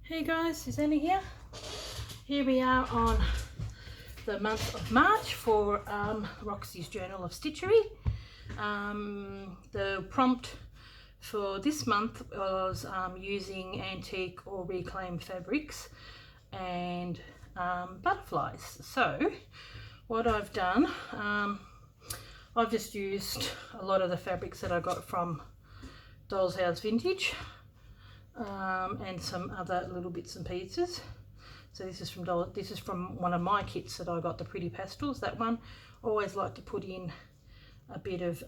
Hey guys, is Annie here? Here we are on the month of March for Roxy's Journal of Stitchery. The prompt for this month was using antique or reclaimed fabrics and butterflies. So what I've done, I've just used a lot of the fabrics that I got from Doll's House Vintage. And some other little bits and pieces. So this is from one of my kits that I got, the Pretty Pastels. That one, always like to put in a bit of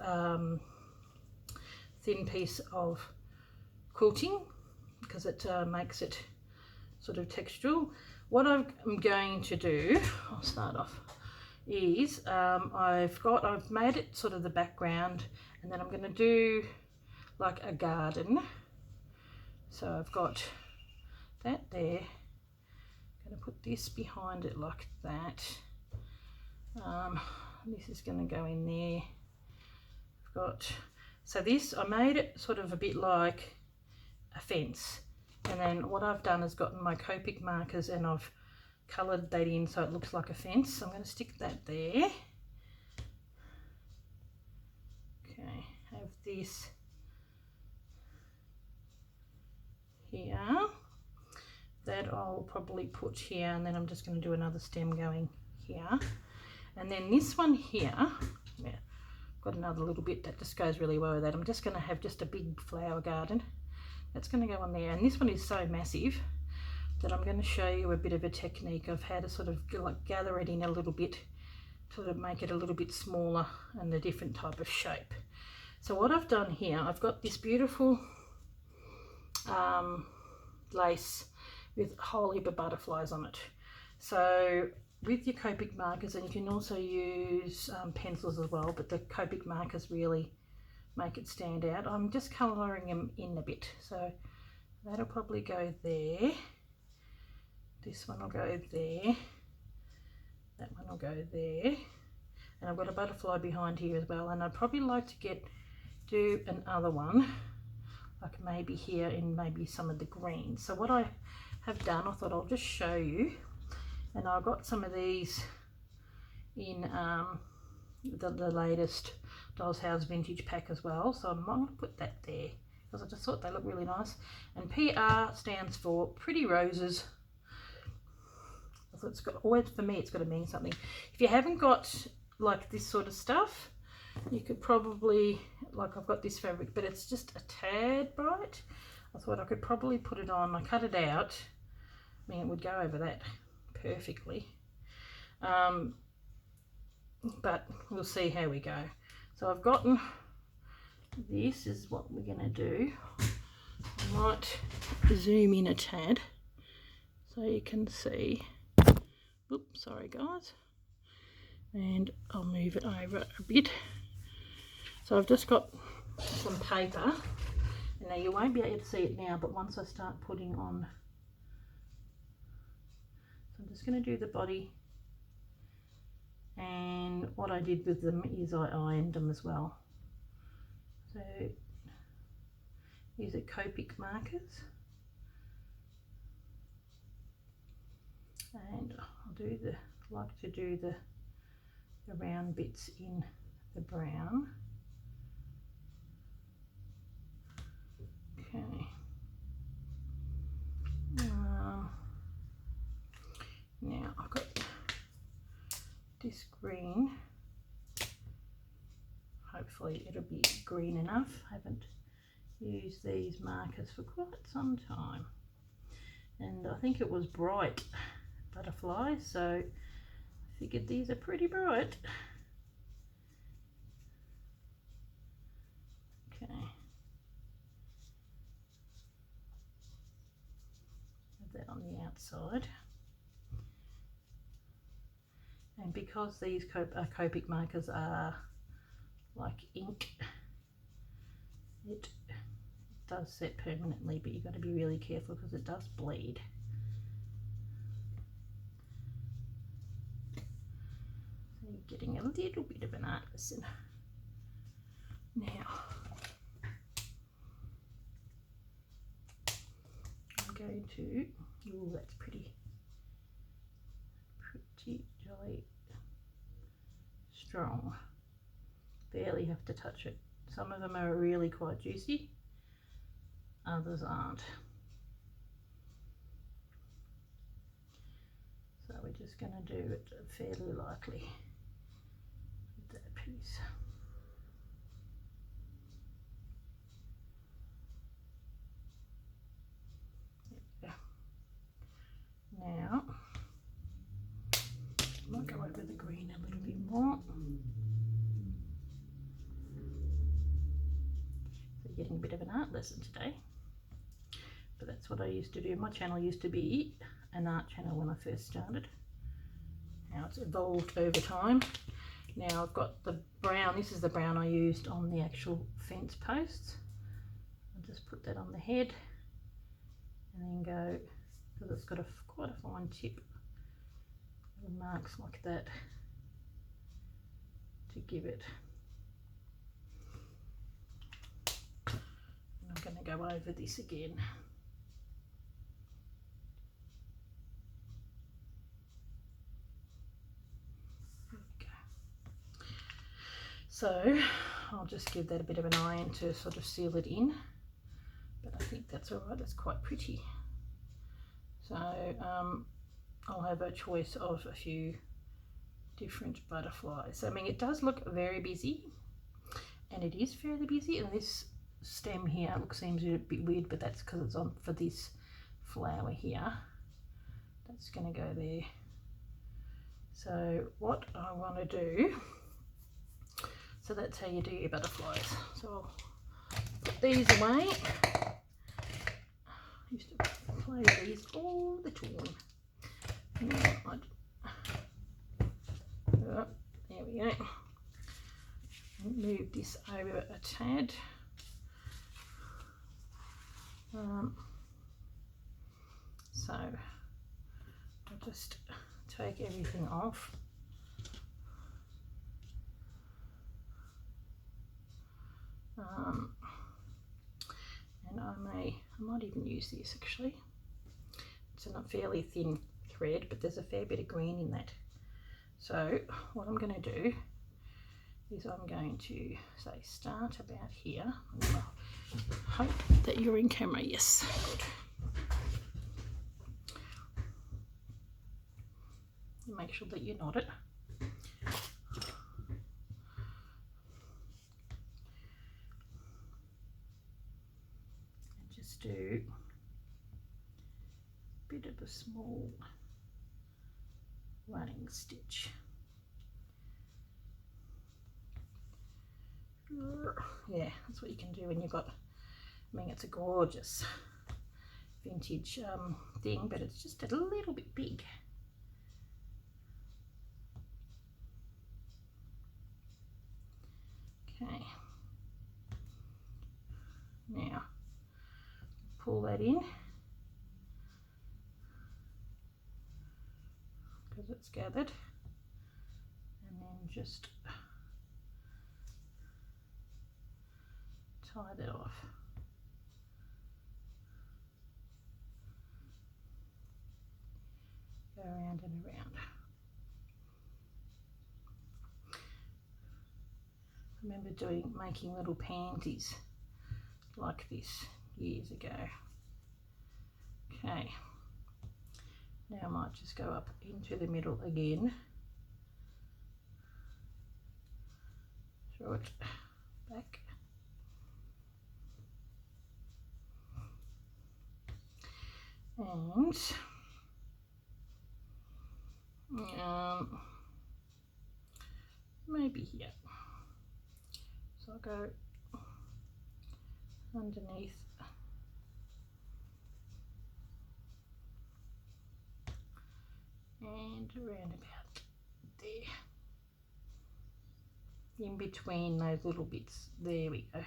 thin piece of quilting because it makes it sort of textural. What I'm going to do, I'll start off, is I've made it sort of the background, and then I'm going to do like a garden. So I've got that there. I'm going to put this behind it like that. This is going to go in there. I've got, so this, I made it sort of a bit like a fence. And then what I've done is gotten my Copic markers and I've coloured that in so it looks like a fence. So I'm going to stick that there. Okay, have this here, that I'll probably put here, and then I'm just going to do another stem going here, and then this one here, yeah, got another little bit that just goes really well with that. I'm just going to have just a big flower garden that's going to go on there, and this one is so massive that I'm going to show you a bit of a technique of how to sort of like gather it in a little bit, sort of make it a little bit smaller and a different type of shape. So what I've done here, I've got this beautiful lace with a whole heap of butterflies on it. So with your Copic markers, and you can also use pencils as well, but the Copic markers really make it stand out. I'm just colouring them in a bit, so that'll probably go there. This one will go there. That one will go there. And I've got a butterfly behind here as well, and I'd probably like to do another one like maybe here in maybe some of the green. So what I have done, I thought I'll just show you, and I got some of these in the latest Doll's House Vintage pack as well, so I'm going to put that there because I just thought they look really nice. And PR stands for Pretty Roses. I thought it's got, always for me it's got to mean something. If you haven't got like this sort of stuff, you could probably, like I've got this fabric, but it's just a tad bright. I thought I could probably put it on. I cut it out. I mean, it would go over that perfectly. But we'll see how we go. So I've gotten, this is what we're going to do. I might zoom in a tad so you can see. Oops, sorry guys. And I'll move it over a bit. So I've just got some paper, and now you won't be able to see it now, but once I start putting on, so I'm just going to do the body, and what I did with them is I ironed them as well. So these are Copic markers, and I'll like to do the round bits in the brown. Okay. Now I've got this green. Hopefully it'll be green enough. I haven't used these markers for quite some time. And I think it was bright butterflies, so I figured these are pretty bright. Okay. That on the outside, and because these Copic markers are like ink, it does set permanently, but you've got to be really careful because it does bleed. So you're getting a little bit of an art lesson. Now I'm going to Ooh, that's pretty jolly strong. Barely have to touch it. Some of them are really quite juicy, others aren't. So we're just going to do it fairly lightly with that piece. There we go. Now, I might go over the green a little bit more. So you're getting a bit of an art lesson today. But that's what I used to do. My channel used to be an art channel when I first started. Now it's evolved over time. Now I've got the brown. This is the brown I used on the actual fence posts. I'll just put that on the head and then go, because it's got quite a fine tip, little marks like that to give it. And I'm going to go over this again. So I'll just give that a bit of an iron to sort of seal it in, but I think that's all right. It's quite pretty. So I'll have a choice of a few different butterflies. I mean, it does look very busy, and it is fairly busy, and this stem here seems a bit weird, but that's because it's on for this flower here. That's going to go there. So what I want to do, so that's how you do your butterflies. So I'll put these away. I used to play with these all the time. Oh, there we go. Move this over a tad. So I'll just take everything off. And I might even use this actually. It's a fairly thin thread, but there's a fair bit of green in that. So what I'm going to do is I'm going to say start about here. I hope that you're in camera. Yes, good. Make sure that you knot it. And just do a bit of a small running stitch. Yeah, that's what you can do when you've got, I mean, it's a gorgeous vintage thing, but it's just a little bit big. Okay, now pull that in because it's gathered, and then just tie that off. Go around and around. I remember making little pansies like this years ago. Okay, now I might just go up into the middle again, throw it back, and maybe here. So I'll go underneath and around about there, in between those little bits. There we go.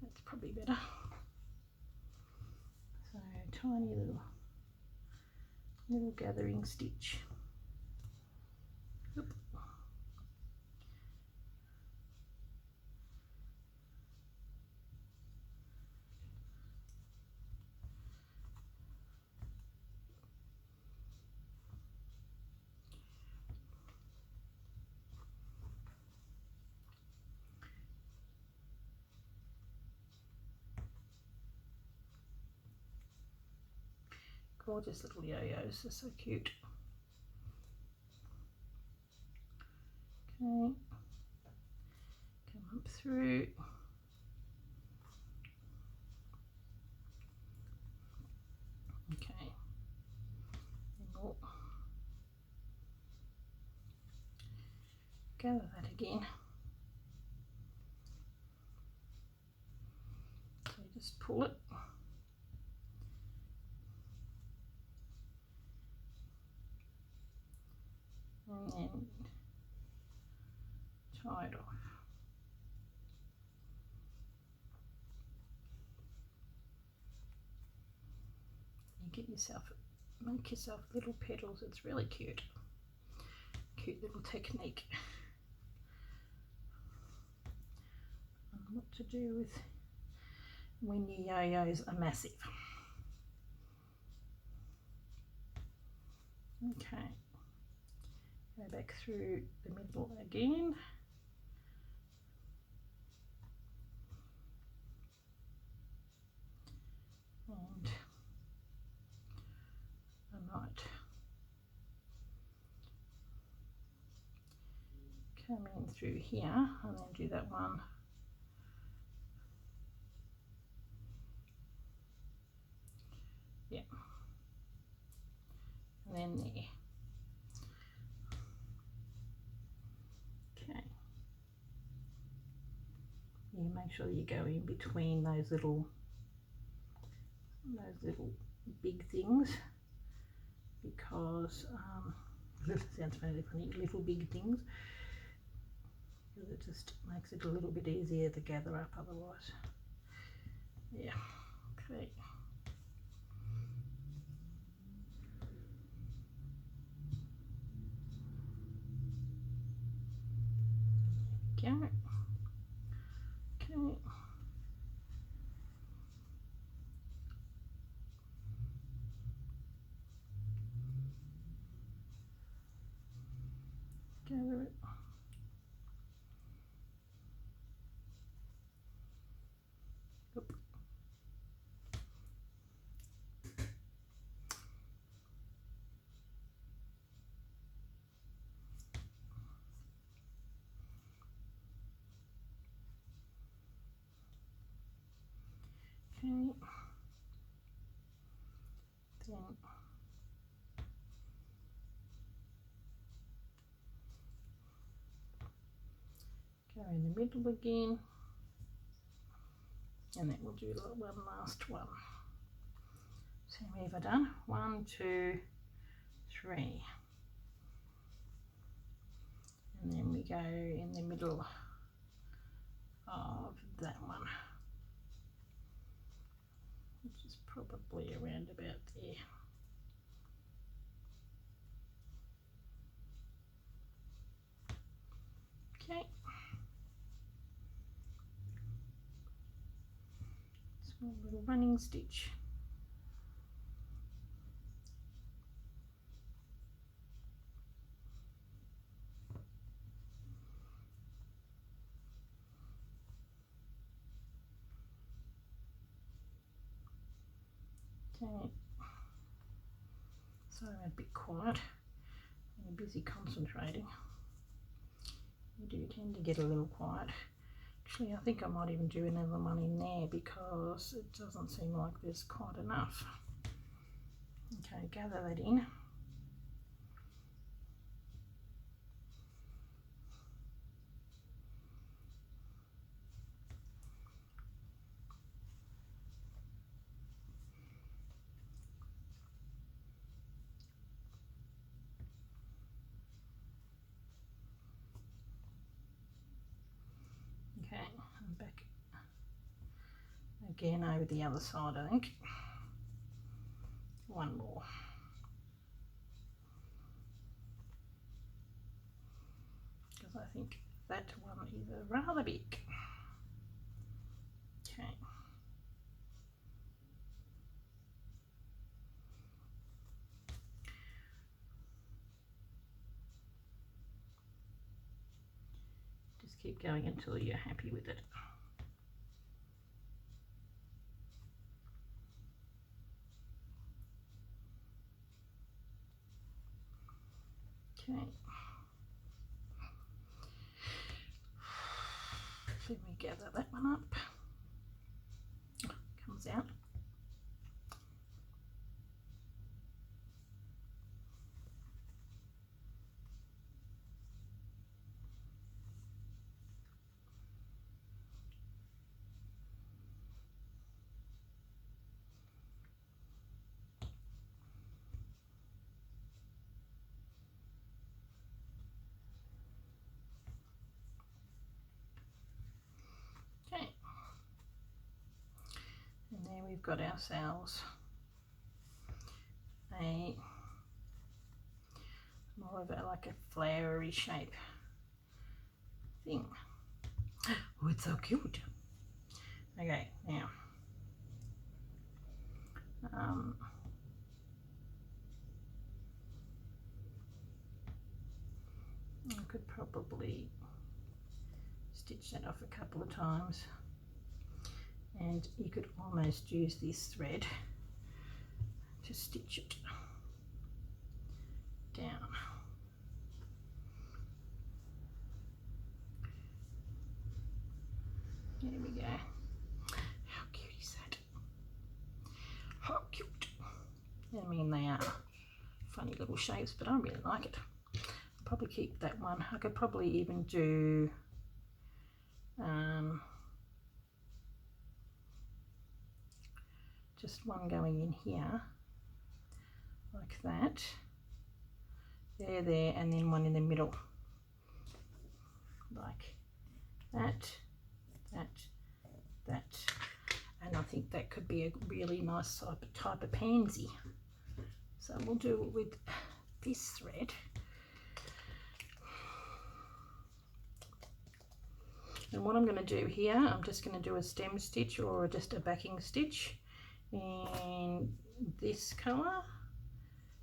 That's probably better. So tiny little gathering stitch. Oop. Gorgeous little yo-yos, they're so cute. Okay, come up through. Okay, and we'll gather that again. So just pull it. And then tie it off. You get yourself, make yourself little petals. It's really cute. Cute little technique. And what to do with when your yo-yos are massive. Okay, go back through the middle again. And I might come in through here and then do that one. Yeah. And then there. Okay. You make sure you go in between those little big things, because it sounds really funny, little big things, because it just makes it a little bit easier to gather up otherwise. Yeah, okay. Go. Okay. Gather it. Oop. Okay. Then go in the middle again, and then we'll do one last one. So we've done 1, 2, 3, and then we go in the middle of that one, which is probably around about there. Okay. Small little running stitch. Okay. Sorry, I'm a bit quiet. I'm busy concentrating. You do tend to get a little quiet. Actually, I think I might even do another one in there because it doesn't seem like there's quite enough. Okay, gather that in. Okay, I'm back again over the other side, I think. One more. Because I think that one is rather big. Okay. Just keep going until you're happy with it. Okay. Let me gather that one up. Comes out. Okay. And there we've got ourselves a more of a like a flowery shape thing. Oh, it's so cute. Okay, now I could probably stitch that off a couple of times, and you could almost use this thread to stitch it down. There we go. How cute is that? How cute. I mean, they are funny little shapes, but I really like it. I'll probably keep that one. I could probably even do just one going in here like that, there, and then one in the middle like that, and I think that could be a really nice type of pansy. So we'll do it with this thread. And what I'm going to do here, I'm just going to do a stem stitch or just a backing stitch in this colour,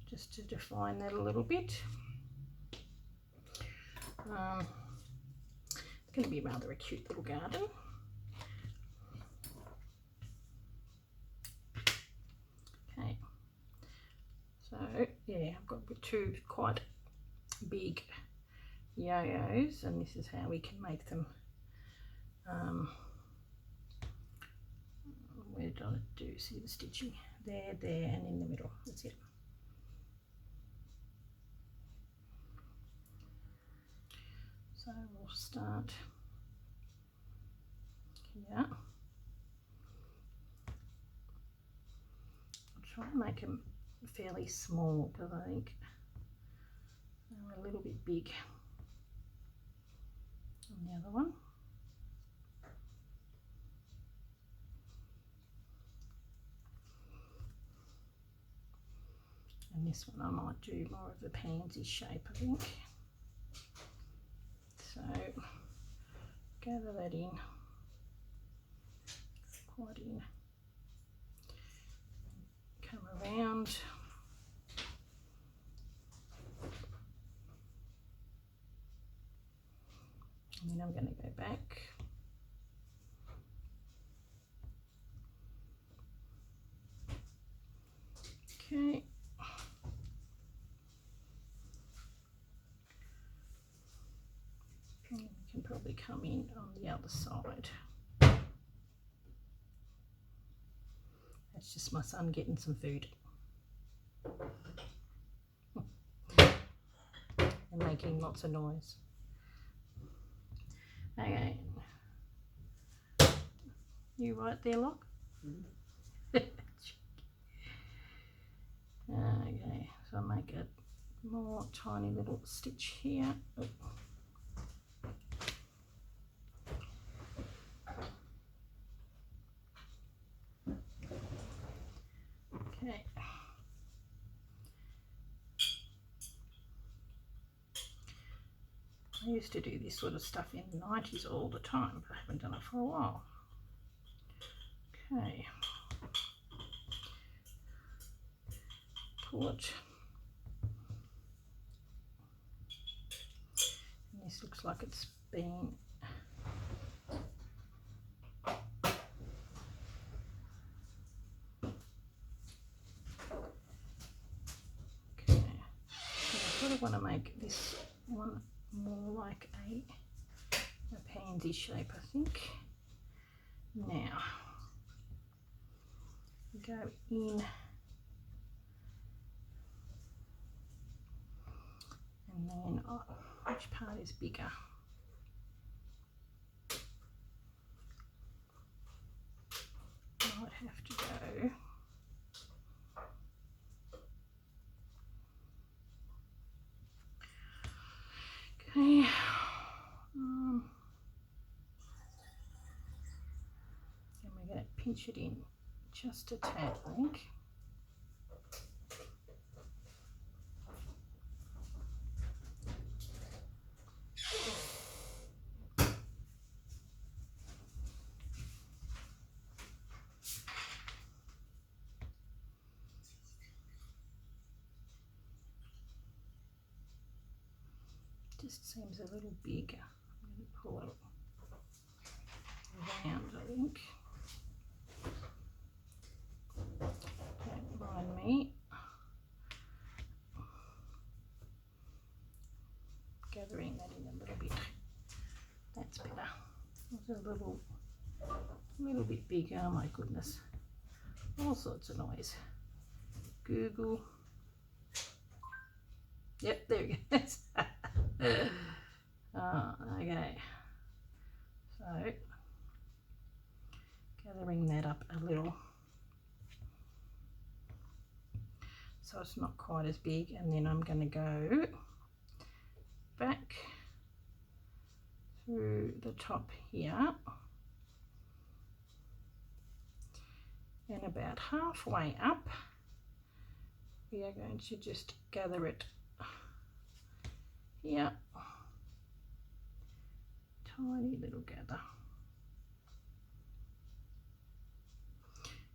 just to define that a little bit. It's going to be rather a cute little garden. Okay, so yeah, I've got two quite big yo-yos, and this is how we can make them. Where did I do? See the stitching? There, and in the middle. That's it. So we'll start here. I'll try and make them fairly small because I think they're a little bit big on the other one. And this one I might do more of a pansy shape, I think. So gather that in, quite in, come around, and then I'm going to go back. Okay. And we can probably come in on the other side. That's just my son getting some food and making lots of noise. Okay, you right there, Locke? Okay, so I'll make a more tiny little stitch here. Oh. Okay. I used to do this sort of stuff in the 90s all the time, but I haven't done it for a while. Okay. Pull it. And this looks like it's been want to make this one more like a pansy shape, I think. Now, go in and then which part is bigger? Might have to go okay. And we're going to pinch it in just a tad, I think. Just seems a little bigger. I'm going to pull it round, I think. Don't mind me. Gathering that in a little bit. That's better. It's a little bit bigger. Oh my goodness. All sorts of noise. Google. Yep, there it goes. Oh, okay. So, gathering that up a little. So it's not quite as big, and then I'm going to go back through the top here and about halfway up we are going to just gather it here, tiny little gather,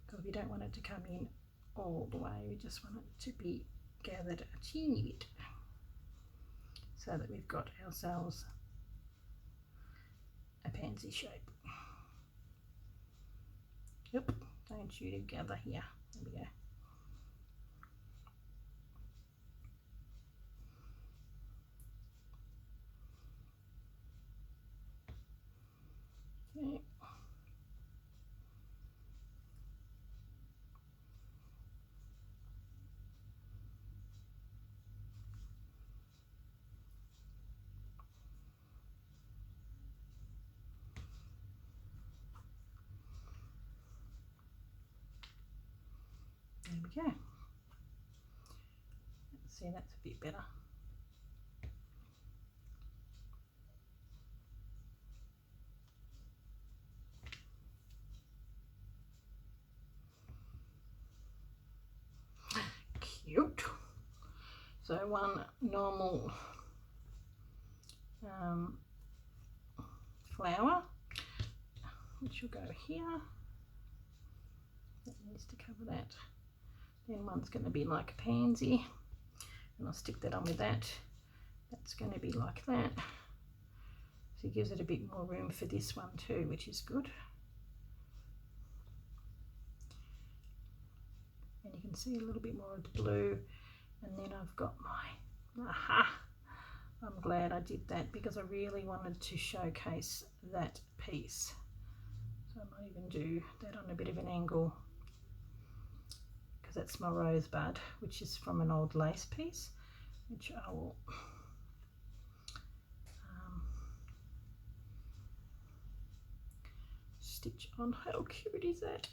because we don't want it to come in all the way, we just want it to be gathered a teeny bit so that we've got ourselves a pansy shape. Yep, don't you to gather here. There we go. Okay. There we go. Let's see, that's a bit better. Cute. So one normal flower, which will go here. That needs to cover that. Then one's going to be like a pansy, and I'll stick that on with that. That's going to be like that. So it gives it a bit more room for this one too, which is good. And you can see a little bit more of the blue, and then I've got my, aha, I'm glad I did that because I really wanted to showcase that piece. So I might even do that on a bit of an angle, because that's my rosebud, which is from an old lace piece, which I will stitch on. How cute is that?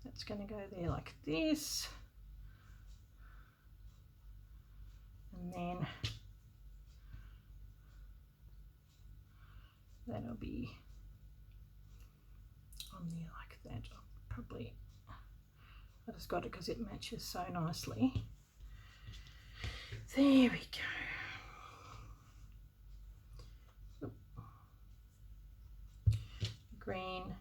That's going to go there like this, and then that'll be on there like that. I'll probably, I just got it because it matches so nicely. There we go. Oop. Green,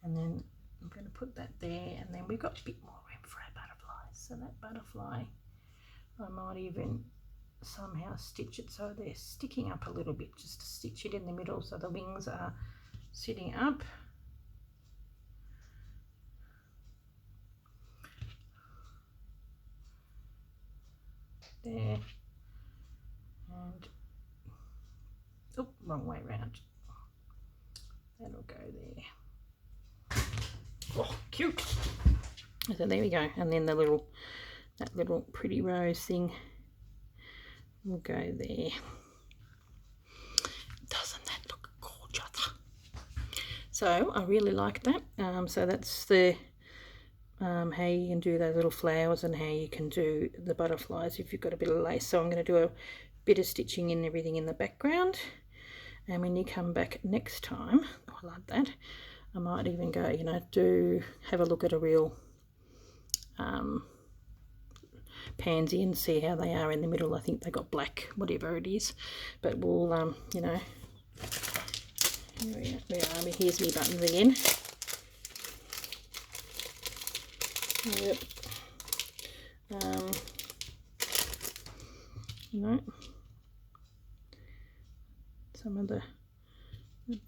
and then I'm going to put that there, and then we've got a bit more room for our butterflies. So that butterfly, I might even somehow stitch it so they're sticking up a little bit, just to stitch it in the middle so the wings are sitting up. There, wrong way around. That'll go there. Oh, cute. So there we go. And then that little pretty rose thing will go there. Doesn't that look gorgeous? So I really like that. So that's the how you can do those little flowers and how you can do the butterflies if you've got a bit of lace. So I'm going to do a bit of stitching and everything in the background, and when you come back next time, oh, I like that, I might even go, you know, have a look at a real pansy and see how they are in the middle. I think they got black, whatever it is, but we'll you know, here we are. Here's me buttons again. Yep. You know, some of the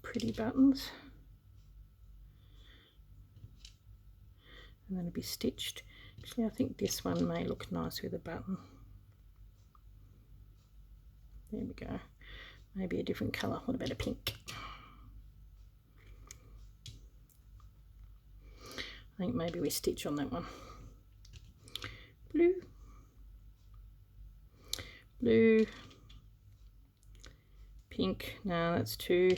pretty buttons, and then it'll be stitched. Actually, I think this one may look nice with a button. There we go. Maybe a different colour. What about a pink? I think maybe we stitch on that one. Blue. Blue. Pink. No, that's two.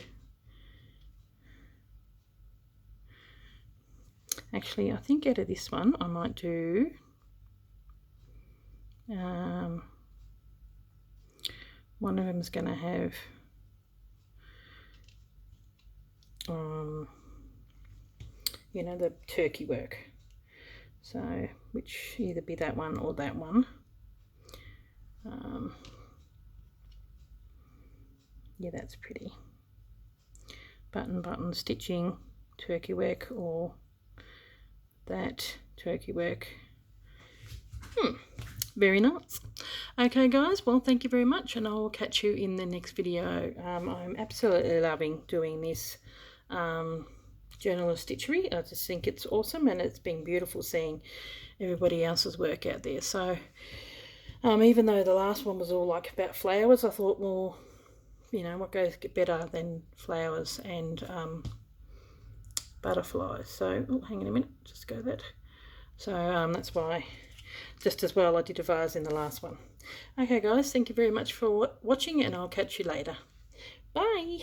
Actually, I think out of this one, I might do one of them is going to have you know, the turkey work. So, which either be that one or that one. Yeah, that's pretty. Button stitching, turkey work, or that turkey work. Very nice. Okay guys, well, thank you very much, and I will catch you in the next video. I'm absolutely loving doing this journal of stitchery. I just think it's awesome, and it's been beautiful seeing everybody else's work out there. So even though the last one was all like about flowers, I thought, well, you know, what goes better than flowers and butterflies. So, oh, hang on a minute, just go that. So that's why, just as well, I did a vase in the last one. Okay guys, thank you very much for watching, and I'll catch you later. Bye.